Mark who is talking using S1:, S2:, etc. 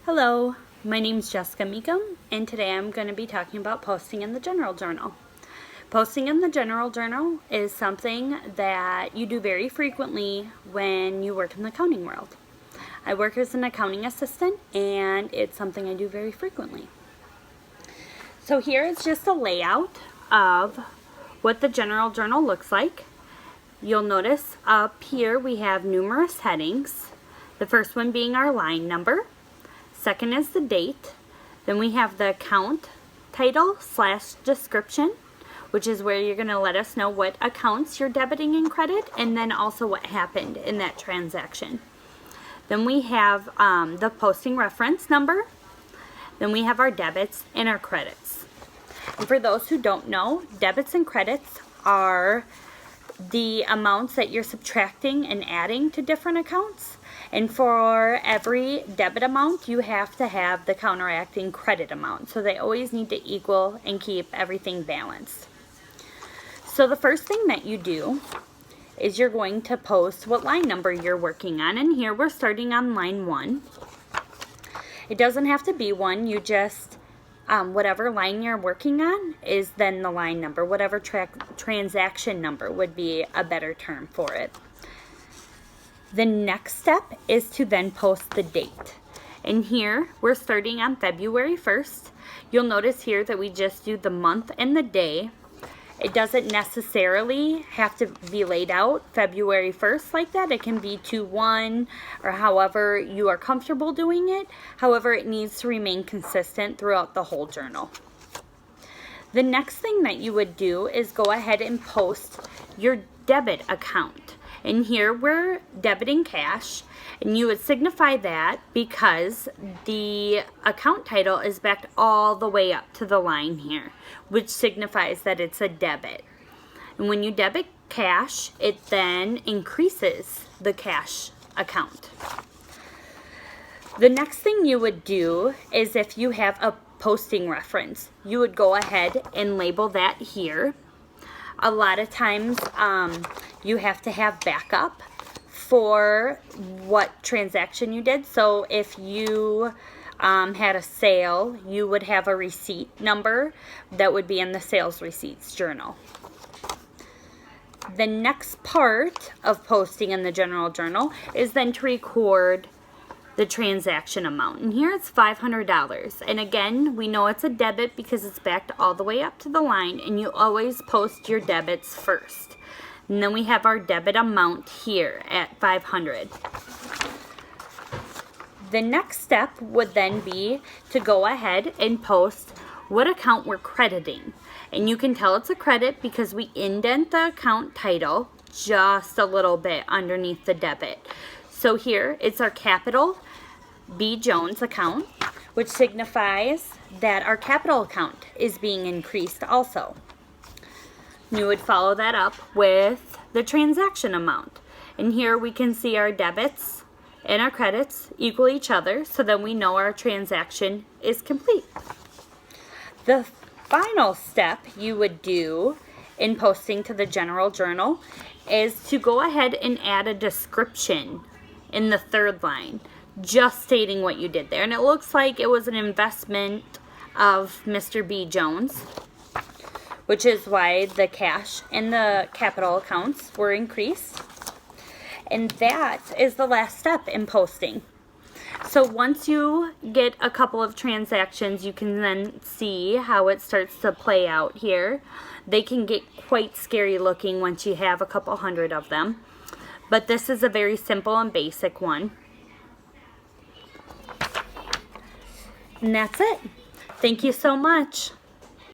S1: Hello, my name is Jessica Meekum, and today I'm going to be talking about posting in the General Journal. Posting in the General Journal is something that you do very frequently when you work in the accounting world. I work as an accounting assistant, and it's something I do very frequently. So here is just a layout of what the General Journal looks like. You'll notice up here we have numerous headings, the first one being our line number. Second is the date. Then we have the account title / description, which is where you're going to let us know what accounts you're debiting and credit, and then also what happened in that transaction. Then we have the posting reference number. Then we have our debits and our credits. And for those who don't know, debits and credits are the amounts that you're subtracting and adding to different accounts. And for every debit amount, you have to have the counteracting credit amount. So they always need to equal and keep everything balanced. So the first thing that you do is you're going to post what line number you're working on. And here we're starting on line 1. It doesn't have to be 1. You just, whatever line you're working on is then the line number. Whatever transaction number would be a better term for it. The next step is to then post the date. And here we're starting on February 1st. You'll notice here that we just do the month and the day. It doesn't necessarily have to be laid out February 1st like that. It can be 2/1 or however you are comfortable doing it. However, it needs to remain consistent throughout the whole journal. The next thing that you would do is go ahead and post your debit account. And here we're debiting cash, and you would signify that because the account title is backed all the way up to the line here, which signifies that it's a debit. And when you debit cash, it then increases the cash account. The next thing you would do is if you have a posting reference, you would go ahead and label that here. A lot of times you have to have backup for what transaction you did. So if you had a sale, you would have a receipt number that would be in the sales receipts journal. The next part of posting in the General Journal is then to record the transaction amount. And here it's $500. And again, we know it's a debit because it's backed all the way up to the line, and you always post your debits first. And then we have our debit amount here at $500. The next step would then be to go ahead and post what account we're crediting. And you can tell it's a credit because we indent the account title just a little bit underneath the debit. So here, it's our capital B. Jones account, which signifies that our capital account is being increased also. You would follow that up with the transaction amount. And here we can see our debits and our credits equal each other, so then we know our transaction is complete. The final step you would do in posting to the General Journal is to go ahead and add a description in the third line, just stating what you did there. And it looks like it was an investment of Mr. B. Jones, which is why the cash and the capital accounts were increased. And that is the last step in posting. So once you get a couple of transactions, you can then see how it starts to play out here. They can get quite scary looking once you have a couple hundred of them. But this is a very simple and basic one. And that's it. Thank you so much.